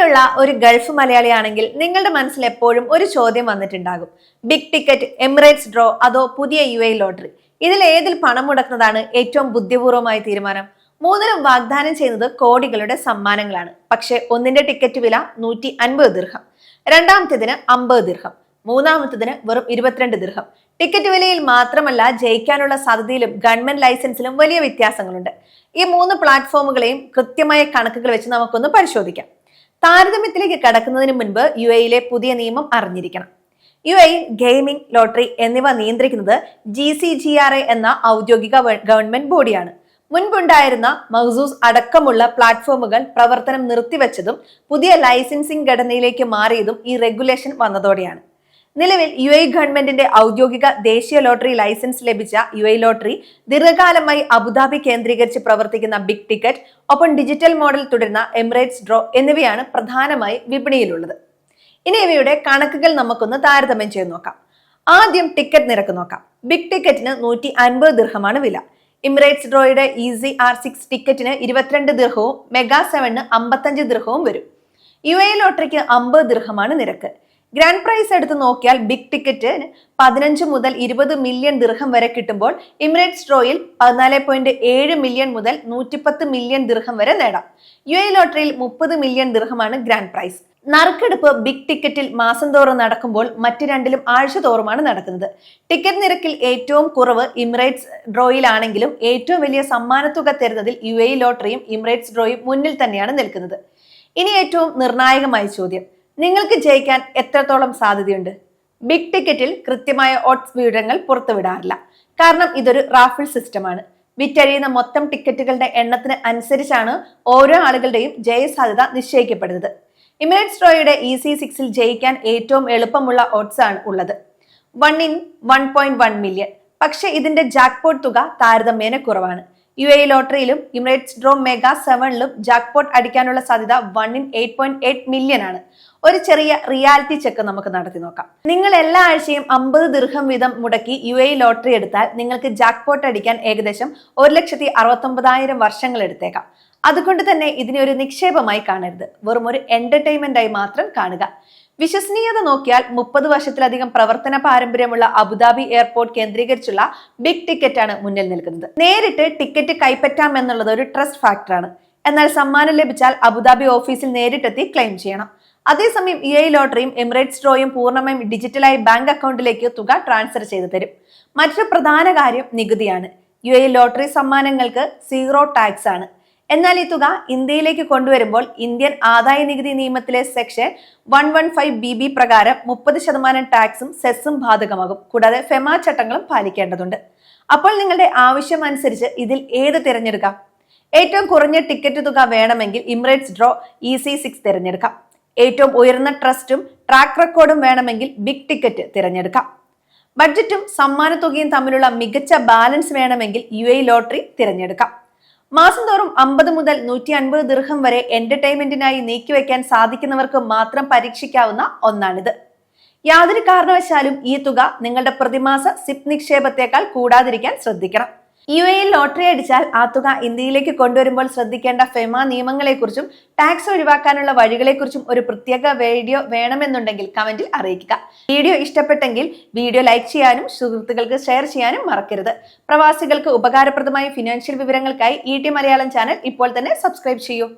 നിങ്ങളുള്ള ഒരു ഗൾഫ് മലയാളിയാണെങ്കിൽ നിങ്ങളുടെ മനസ്സിൽ എപ്പോഴും ഒരു ചോദ്യം വന്നിട്ടുണ്ടാകും. ബിഗ് ടിക്കറ്റ്, എമിറേറ്റ്സ് ഡ്രോ അതോ പുതിയ UAE ലോട്ടറി? ഇതിൽ ഏതിൽ പണം മുടക്കുന്നതാണ് ഏറ്റവും ബുദ്ധിപൂർവമായ തീരുമാനം? മൂന്നിലും വാഗ്ദാനം ചെയ്യുന്നത് കോടികളുടെ സമ്മാനങ്ങളാണ്. പക്ഷെ ഒന്നിന്റെ ടിക്കറ്റ് വില 150 ദിർഹം, രണ്ടാമത്തേതിന് 50 ദിർഹം, മൂന്നാമത്തേതിന് വെറും 22 ദിർഹം. ടിക്കറ്റ് വിലയിൽ മാത്രമല്ല, ജയിക്കാനുള്ള സാധ്യതയിലും ഗവൺമെന്റ് ലൈസൻസിലും വലിയ വ്യത്യാസങ്ങളുണ്ട്. ഈ മൂന്ന് പ്ലാറ്റ്ഫോമുകളെയും കൃത്യമായ കണക്കുകൾ വെച്ച് നമുക്കൊന്ന് പരിശോധിക്കാം. താരതമ്യത്തിലേക്ക് കടക്കുന്നതിന് മുൻപ് UAE പുതിയ നിയമം അറിഞ്ഞിരിക്കണം. UAE ഗെയിമിംഗ്, ലോട്ടറി എന്നിവ നിയന്ത്രിക്കുന്നത് GCGRA എന്ന ഔദ്യോഗിക ഗവൺമെന്റ് ബോഡിയാണ്. മുൻപുണ്ടായിരുന്ന മഖ്സൂസ് അടക്കമുള്ള പ്ലാറ്റ്ഫോമുകൾ പ്രവർത്തനം നിർത്തിവെച്ചതും പുതിയ ലൈസൻസിംഗ് ഘടനയിലേക്ക് മാറിയതും ഈ റെഗുലേഷൻ വന്നതോടെയാണ്. നിലവിൽ UAE ഗവൺമെന്റിന്റെ ഔദ്യോഗിക ദേശീയ ലോട്ടറി ലൈസൻസ് ലഭിച്ച UAE ലോട്ടറി, ദീർഘകാലമായി അബുദാബി കേന്ദ്രീകരിച്ച് പ്രവർത്തിക്കുന്ന ബിഗ് ടിക്കറ്റ്, ഒപ്പം ഡിജിറ്റൽ മോഡൽ തുടരുന്ന എമിറേറ്റ്സ് ഡ്രോ എന്നിവയാണ് പ്രധാനമായി വിപണിയിലുള്ളത്. ഇനി ഇവയുടെ കണക്കുകൾ നമുക്കൊന്ന് താരതമ്യം ചെയ്ത് നോക്കാം. ആദ്യം ടിക്കറ്റ് നിരക്ക് നോക്കാം. ബിഗ് ടിക്കറ്റിന് 150 ദിർഹമാണ് വില. എമിറേറ്റ്സ് ഡ്രോയുടെ EasyR6 ടിക്കറ്റിന് 22 ദിർഹവും മെഗാ 7ന് 55 ദിർഹവും വരും. UAE ലോട്ടറിക്ക് 50 ദിർഹമാണ് നിരക്ക്. ഗ്രാൻഡ് പ്രൈസ് എടുത്ത് നോക്കിയാൽ ബിഗ് ടിക്കറ്റിന് 15 മുതൽ 20 മില്യൺ ദിർഹം വരെ കിട്ടുമ്പോൾ എമിറേറ്റ്സ് ഡ്രോയിൽ 14.7 മില്യൺ മുതൽ 110 മില്യൺ ദിർഹം വരെ നേടാം. UAE ലോട്ടറിയിൽ 30 മില്യൺ ദിർഹമാണ് ഗ്രാൻഡ് പ്രൈസ്. നറുക്കെടുപ്പ് ബിഗ് ടിക്കറ്റിൽ മാസം തോറും നടക്കുമ്പോൾ മറ്റ് രണ്ടിലും ആഴ്ച തോറുമാണ് നടക്കുന്നത്. ടിക്കറ്റ് നിരക്കിൽ ഏറ്റവും കുറവ് എമിറേറ്റ്സ് ഡ്രോയിലാണെങ്കിലും ഏറ്റവും വലിയ സമ്മാനത്തുക തരുന്നതിൽ UAE ലോട്ടറിയും എമിറേറ്റ്സ് ഡ്രോയും മുന്നിൽ തന്നെയാണ് നിൽക്കുന്നത്. ഇനി ഏറ്റവും നിർണായകമായ ചോദ്യം, നിങ്ങൾക്ക് ജയിക്കാൻ എത്രത്തോളം സാധ്യതയുണ്ട്? ബിഗ് ടിക്കറ്റിൽ കൃത്യമായ ഓഡ്സ് വിവരങ്ങൾ പുറത്തുവിടാറില്ല. കാരണം ഇതൊരു റാഫിൾ സിസ്റ്റമാണ്. വിറ്റഴിയുന്ന മൊത്തം ടിക്കറ്റുകളുടെ എണ്ണത്തിന് അനുസരിച്ചാണ് ഓരോ ആളുകളുടെയും ജയസാധ്യത നിശ്ചയിക്കപ്പെടുന്നത്. എമിറേറ്റ്സ് ഡ്രോയുടെ EC6ൽ ജയിക്കാൻ ഏറ്റവും എളുപ്പമുള്ള ഓഡ്സ് ആണ് ഉള്ളത്, 1 in 1.1 മില്യൺ. പക്ഷെ ഇതിന്റെ ജാക്ക്പോട്ട് തുക താരതമ്യേന കുറവാണ്. UAE ലോട്ടറിയിലും എമിറേറ്റ്സ് ഡ്രോ മെഗാ 7ലും ജാക്ക്പോട്ട് അടിക്കാനുള്ള സാധ്യത 1 in 8.8 മില്യൺ ആണ്. ഒരു ചെറിയ റിയാലിറ്റി ചെക്ക് നമുക്ക് നടത്തി നോക്കാം. നിങ്ങൾ എല്ലാ ആഴ്ചയും 50 ദിർഹം വീതം മുടക്കി UAE ലോട്ടറി എടുത്താൽ നിങ്ങൾക്ക് ജാക്ക്പോട്ട് അടിക്കാൻ ഏകദേശം 1,69,000 വർഷങ്ങൾ എടുത്തേക്കാം. അതുകൊണ്ട് തന്നെ ഇതിനെ ഒരു നിക്ഷേപമായി കാണരുത്, വെറും ഒരു എന്റർടൈൻമെന്റ് ആയി മാത്രം കാണുക. വിശ്വസനീയത നോക്കിയാൽ 30 വർഷത്തിലധികം പ്രവർത്തന പാരമ്പര്യമുള്ള അബുദാബി എയർപോർട്ട് കേന്ദ്രീകരിച്ചുള്ള ബിഗ് ടിക്കറ്റ് ആണ് മുന്നിൽ നിൽക്കുന്നത്. നേരിട്ട് ടിക്കറ്റ് കൈപ്പറ്റാം എന്നുള്ളത് ഒരു ട്രസ്റ്റ് ഫാക്ടറാണ്. എന്നാൽ സമ്മാനം ലഭിച്ചാൽ അബുദാബി ഓഫീസിൽ നേരിട്ടെത്തി ക്ലെയിം ചെയ്യണം. അതേസമയം UAE ലോട്ടറിയും എമിറേറ്റ്സ് ഡ്രോയും പൂർണ്ണമായും ഡിജിറ്റലായി ബാങ്ക് അക്കൗണ്ടിലേക്ക് തുക ട്രാൻസ്ഫർ ചെയ്തു തരും. മറ്റൊരു പ്രധാന കാര്യം നികുതിയാണ്. UAE ലോട്ടറി സമ്മാനങ്ങൾക്ക് 0 ടാക്സ് ആണ്. എന്നാൽ ഈ തുക ഇന്ത്യയിലേക്ക് കൊണ്ടുവരുമ്പോൾ ഇന്ത്യൻ ആദായ നികുതി നിയമത്തിലെ സെക്ഷൻ 115BB പ്രകാരം 30% ടാക്സും സെസ്സും ബാധകമാകും. കൂടാതെ ഫെമ ചട്ടങ്ങളും പാലിക്കേണ്ടതുണ്ട്. അപ്പോൾ നിങ്ങളുടെ ആവശ്യം അനുസരിച്ച് ഇതിൽ ഏത് തിരഞ്ഞെടുക്കാം? ഏറ്റവും കുറഞ്ഞ ടിക്കറ്റ് തുക വേണമെങ്കിൽ എമിറേറ്റ്സ് ഡ്രോ EC6 തിരഞ്ഞെടുക്കാം. ഏറ്റവും ഉയർന്ന ട്രസ്റ്റും ട്രാക്ക് റെക്കോർഡും വേണമെങ്കിൽ ബിഗ് ടിക്കറ്റ് തിരഞ്ഞെടുക്കാം. ബഡ്ജറ്റും സമ്മാനത്തുകയും തമ്മിലുള്ള മികച്ച ബാലൻസ് വേണമെങ്കിൽ UAE ലോട്ടറി തിരഞ്ഞെടുക്കാം. മാസം തോറും 50 മുതൽ 150 ദിർഹം വരെ എന്റർടൈൻമെന്റിനായി നീക്കിവെക്കാൻ സാധിക്കുന്നവർക്ക് മാത്രം പരീക്ഷിക്കാവുന്ന ഒന്നാണിത്. യാതൊരു കാരണവശാലും ഈ തുക നിങ്ങളുടെ പ്രതിമാസ സിപ്പ് നിക്ഷേപത്തെക്കാൾ കൂടാതിരിക്കാൻ ശ്രദ്ധിക്കണം. UAE ലോട്ടറി അടിച്ചാൽ ആ തുക ഇന്ത്യയിലേക്ക് കൊണ്ടുവരുമ്പോൾ ശ്രദ്ധിക്കേണ്ട ഫെമ നിയമങ്ങളെക്കുറിച്ചും ടാക്സ് ഒഴിവാക്കാനുള്ള വഴികളെക്കുറിച്ചും ഒരു പ്രത്യേക വീഡിയോ വേണമെന്നുണ്ടെങ്കിൽ കമന്റിൽ അറിയിക്കുക. വീഡിയോ ഇഷ്ടപ്പെട്ടെങ്കിൽ വീഡിയോ ലൈക്ക് ചെയ്യാനും സുഹൃത്തുക്കൾക്ക് ഷെയർ ചെയ്യാനും മറക്കരുത്. പ്രവാസികൾക്ക് ഉപകാരപ്രദമായ ഫിനാൻഷ്യൽ വിവരങ്ങൾക്കായി ET മലയാളം ചാനൽ ഇപ്പോൾ തന്നെ സബ്സ്ക്രൈബ് ചെയ്യൂ.